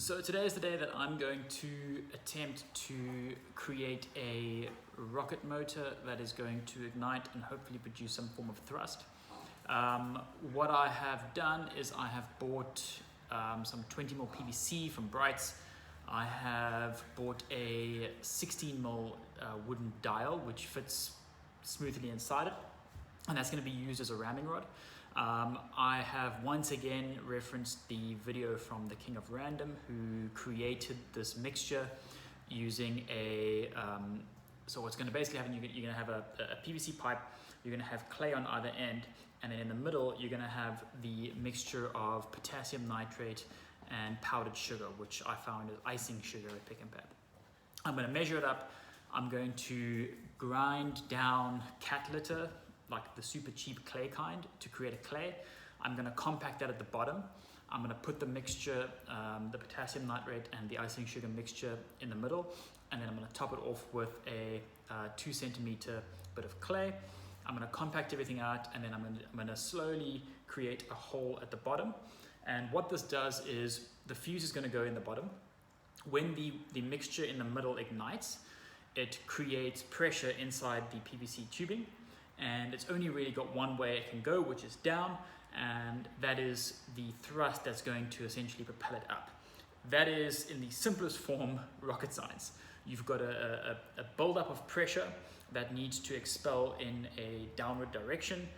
So today is the day that I'm going to attempt to create a rocket motor that is going to ignite and hopefully produce some form of thrust. What I have done is I have bought some 20mm PVC from Brights. I have bought a 16mm wooden dial which fits smoothly inside it, and that's going to be used as a ramming rod. I have once again referenced the video from the King of Random, who created this mixture using a so what's going to basically happen, you're going to have a PVC pipe, you're going to have clay on either end, and then in the middle you're going to have the mixture of potassium nitrate and powdered sugar, which I found is icing sugar at Pick and Pad. I'm going to measure it up. I'm going to grind down cat litter, like the super cheap clay kind, to create a clay. I'm going to compact that at the bottom. I'm going to put the mixture, the potassium nitrate and the icing sugar mixture in the middle, and then I'm going to top it off with a 2 centimeter bit of clay. I'm going to compact everything out, and then I'm going to slowly create a hole at the bottom. And what this does is the fuse is going to go in the bottom. When the mixture in the middle ignites, it creates pressure inside the PVC tubing, and it's only really got one way it can go, which is down, and that is the thrust that's going to essentially propel it up. That is, in the simplest form, rocket science. You've got a buildup of pressure that needs to expel in a downward direction,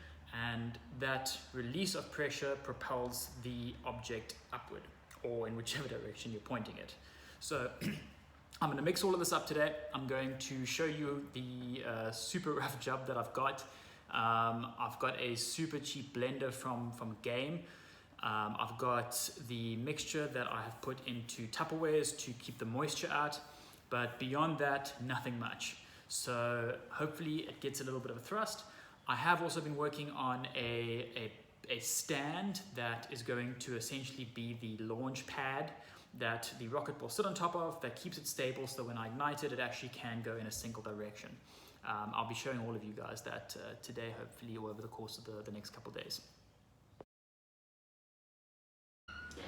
and that release of pressure propels the object upward, or in whichever direction you're pointing it. So I'm going to mix all of this up today. I'm going to show you the super rough job that I've got. I've got a super cheap blender from Game. I've got the mixture that I have put into Tupperwares to keep the moisture out, but beyond that, nothing much. So hopefully it gets a little bit of a thrust. I have also been working on a stand that is going to essentially be the launch pad that the rocket will sit on top of, that keeps it stable, so that when I ignite it, it actually can go in a single direction. I'll be showing all of you guys that today, hopefully, or over the course of the next couple of days.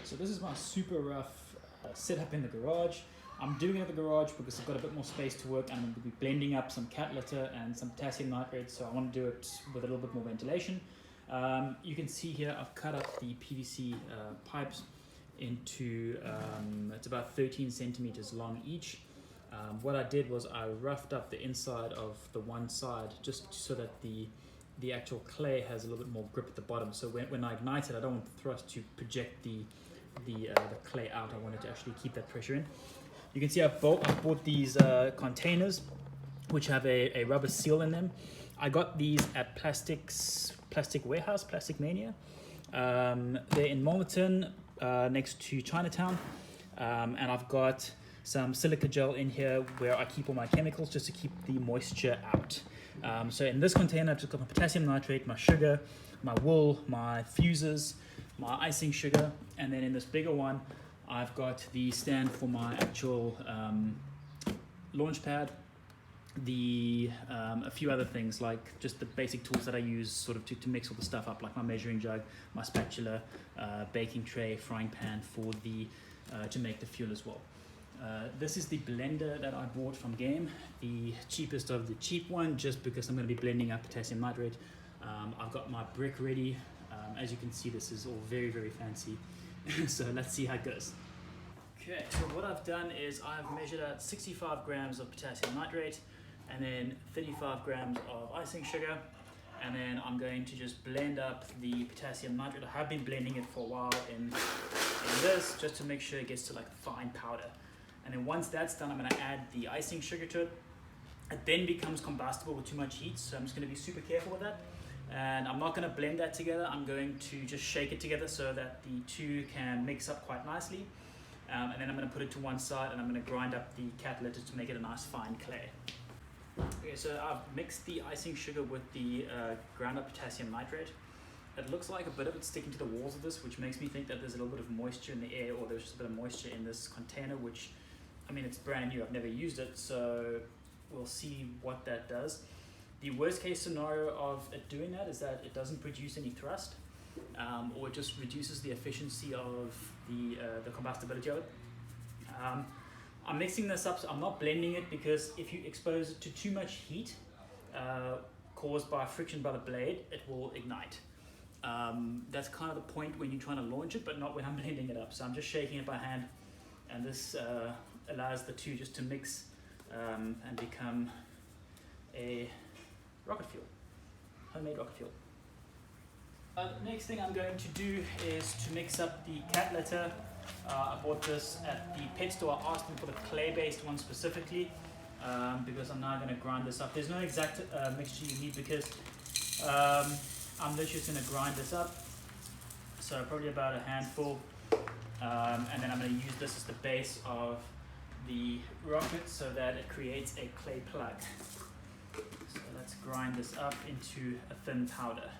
So this is my super rough setup in the garage. I'm doing it in the garage because I've got a bit more space to work, and I'm going to be blending up some cat litter and some potassium nitrate, so I want to do it with a little bit more ventilation. You can see here I've cut up the PVC pipes into, it's about 13 centimeters long each. What I did was I roughed up the inside of the one side just so that the actual clay has a little bit more grip at the bottom. So when I ignite it, I don't want the thrust to project the clay out. I want it to actually keep that pressure in. You can see I've bought these containers which have a rubber seal in them. I got these at Plastic Warehouse, Plastic Mania. They're in Malmerton, next to Chinatown, and I've got some silica gel in here where I keep all my chemicals just to keep the moisture out. So in this container I've just got my potassium nitrate, my sugar, my wool, my fuses, my icing sugar, and then in this bigger one I've got the stand for my actual launch pad, a few other things like just the basic tools that I use sort of to mix all the stuff up, like my measuring jug, my spatula, baking tray, frying pan for to make the fuel as well. This is the blender that I bought from Game, the cheapest of the cheap one, just because I'm going to be blending up potassium nitrate. I've got my brick ready. As you can see, this is all very, very fancy. So let's see how it goes. Okay, so what I've done is I've measured out 65 grams of potassium nitrate and then 35 grams of icing sugar, and then I'm going to just blend up the potassium nitrate. I have been blending it for a while in this, just to make sure it gets to like fine powder. And then once that's done, I'm going to add the icing sugar to it. It then becomes combustible with too much heat, so I'm just going to be super careful with that. And I'm not going to blend that together. I'm going to just shake it together so that the two can mix up quite nicely. And then I'm going to put it to one side, and I'm going to grind up the cat litter to make it a nice fine clay. Okay, so I've mixed the icing sugar with the ground up potassium nitrate. It looks like a bit of it sticking to the walls of this, which makes me think that there's a little bit of moisture in the air, or there's just a bit of moisture in this container, which, I mean, it's brand new. I've never used it, so we'll see what that does. The worst case scenario of it doing that is that it doesn't produce any thrust, or it just reduces the efficiency of the combustibility of it. I'm mixing this up, so I'm not blending it, because if you expose it to too much heat caused by friction by the blade, it will ignite. That's kind of the point when you're trying to launch it, but not when I'm blending it up. So I'm just shaking it by hand, and this allows the two just to mix and become a rocket fuel, homemade rocket fuel. The next thing I'm going to do is to mix up the cat litter. I bought this at the pet store. I asked them for the clay-based one specifically, because I'm now going to grind this up. There's no exact mixture you need, because I'm literally just going to grind this up. So probably about a handful, and then I'm going to use this as the base of the rocket so that it creates a clay plug. So let's grind this up into a thin powder.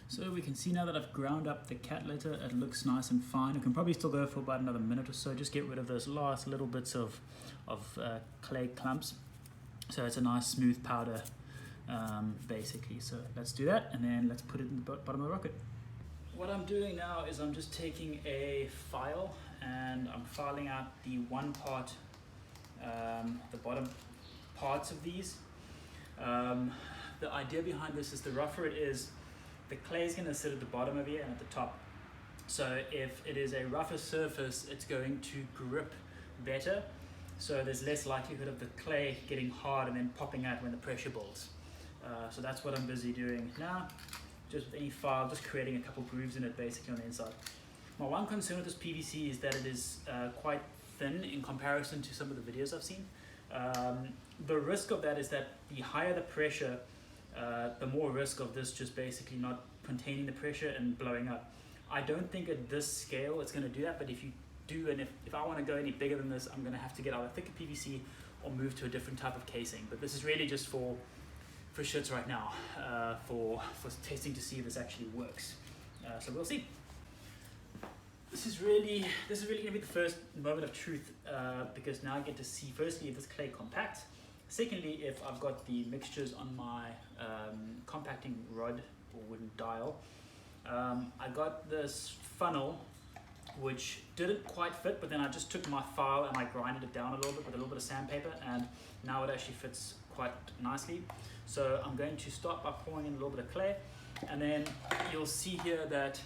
So we can see now that I've ground up the cat litter, it looks nice and fine. We can probably still go for about another minute or so, just get rid of those last little bits of clay clumps. So it's a nice smooth powder, basically. So let's do that, and then let's put it in the bottom of the rocket. What I'm doing now is I'm just taking a file and I'm filing out the one part, the bottom parts of these. The idea behind this is the rougher it is, the clay is going to sit at the bottom of here and at the top. So if it is a rougher surface, it's going to grip better. So there's less likelihood of the clay getting hard and then popping out when the pressure builds. So that's what I'm busy doing now. Just with any file, just creating a couple grooves in it basically on the inside. My one concern with this PVC is that it is quite thin in comparison to some of the videos I've seen. The risk of that is that the higher the pressure, the more risk of this just basically not containing the pressure and blowing up. I don't think at this scale it's going to do that, but if you do, and if I want to go any bigger than this, I'm going to have to get either thicker PVC or move to a different type of casing. But this is really just for shits right now, for testing to see if this actually works. So we'll see. This is really going to be the first moment of truth, because now I get to see firstly if this clay compacts. Secondly, if I've got the mixtures on my compacting rod or wooden dial. I got this funnel which didn't quite fit, but then I just took my file and I grinded it down a little bit with a little bit of sandpaper, and now it actually fits quite nicely. So I'm going to start by pouring in a little bit of clay, and then you'll see here that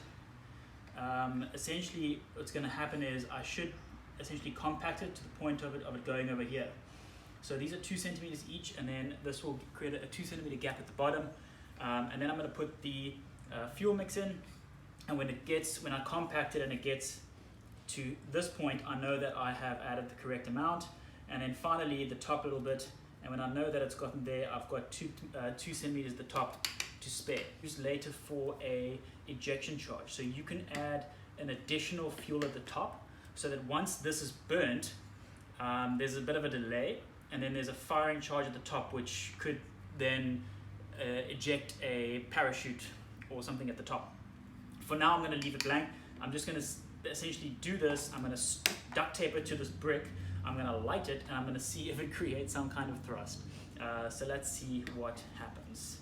essentially what's going to happen is I should essentially compact it to the point of it going over here. So these are 2 centimeters each, and then this will create a 2 centimeter gap at the bottom. And then I'm going to put the fuel mix in, and when I compact it and it gets to this point, I know that I have added the correct amount. And then finally the top little bit, and when I know that it's gotten there, I've got 2 centimeters at the top to spare. Use later for a ejection charge. So you can add an additional fuel at the top, so that once this is burnt, there's a bit of a delay, and then there's a firing charge at the top, which could then eject a parachute or something at the top. For now, I'm going to leave it blank. I'm just going to essentially do this. I'm going to duct tape it to this brick. I'm going to light it, and I'm going to see if it creates some kind of thrust. So let's see what happens.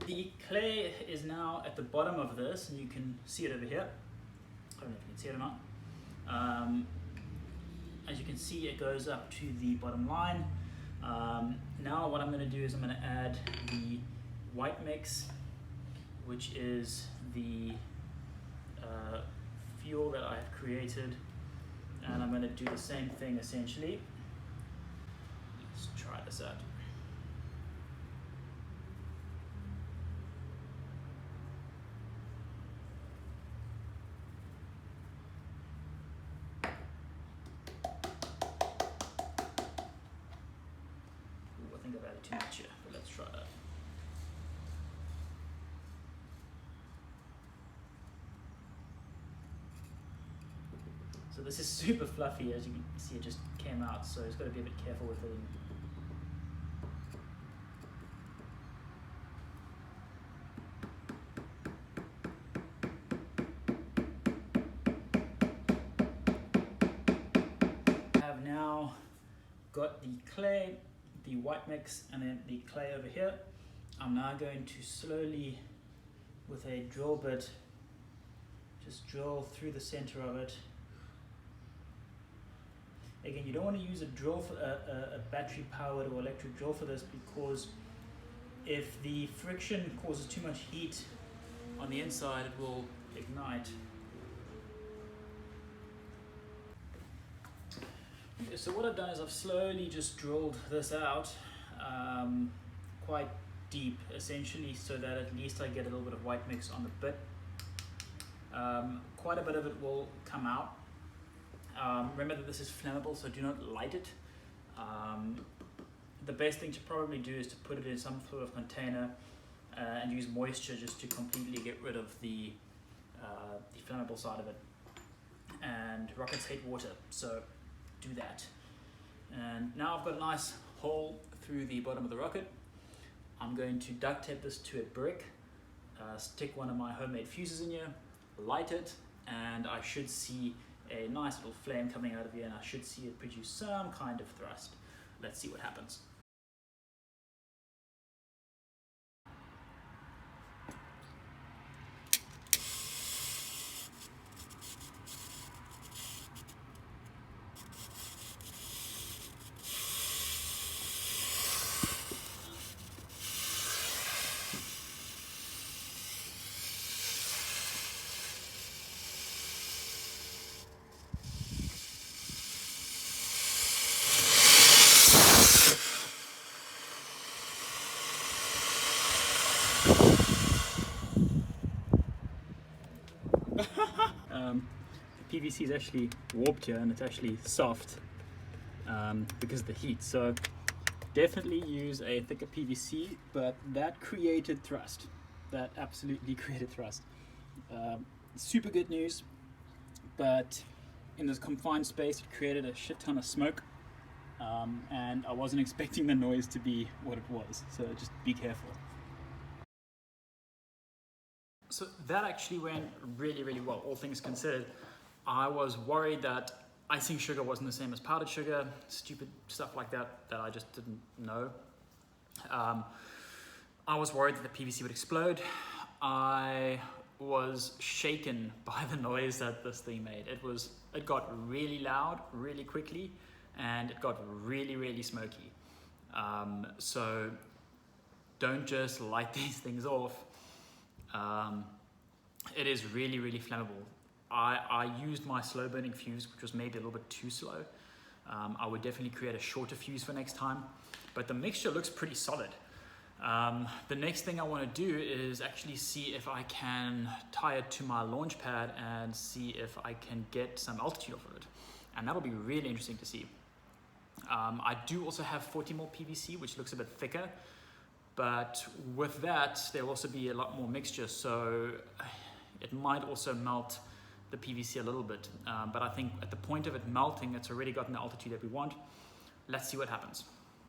The clay is now at the bottom of this, and you can see it over here. I don't know if you can see it or not. As you can see, it goes up to the bottom line. Now what I'm going to do is I'm going to add the white mix, which is the fuel that I have created, and I'm going to do the same thing essentially. Let's try this out. too much here, but let's try that. So this is super fluffy, as you can see, it just came out, so it's got to be a bit careful with it. I have now got the clay, the white mix, and then the clay over here. I'm now going to slowly, with a drill bit, just drill through the center of it. Again, you don't want to use a drill for a battery powered or electric drill for this, because if the friction causes too much heat on the inside, it will ignite. Okay, so what I've done is I've slowly just drilled this out quite deep, essentially, so that at least I get a little bit of white mix on the bit. Quite a bit of it will come out. Remember that this is flammable, so do not light it. The best thing to probably do is to put it in some sort of container and use moisture just to completely get rid of the flammable side of it. And rockets hate water, so do that. And now I've got a nice hole through the bottom of the rocket. I'm going to duct tape this to a brick, stick one of my homemade fuses in here, light it, and I should see a nice little flame coming out of here, and I should see it produce some kind of thrust. Let's see what happens. PVC is actually warped here, and it's actually soft because of the heat, so definitely use a thicker PVC, but that created thrust. That absolutely created thrust. Super good news, but in this confined space it created a shit ton of smoke, and I wasn't expecting the noise to be what it was, so just be careful. So that actually went really, really well, all things considered. I was worried that icing sugar wasn't the same as powdered sugar, stupid stuff like that I just didn't know. I was worried that the PVC would explode. I was shaken by the noise that this thing made. It got really loud, really quickly, and it got really, really smoky. So don't just light these things off. It is really, really flammable. I used my slow burning fuse, which was maybe a little bit too slow. I would definitely create a shorter fuse for next time, but the mixture looks pretty solid. The next thing I want to do is actually see if I can tie it to my launch pad and see if I can get some altitude off of it. And that'll be really interesting to see. I do also have 40 mil PVC, which looks a bit thicker, but with that, there'll also be a lot more mixture, so it might also melt the PVC a little bit. But I think at the point of it melting, it's already gotten the altitude that we want. Let's see what happens.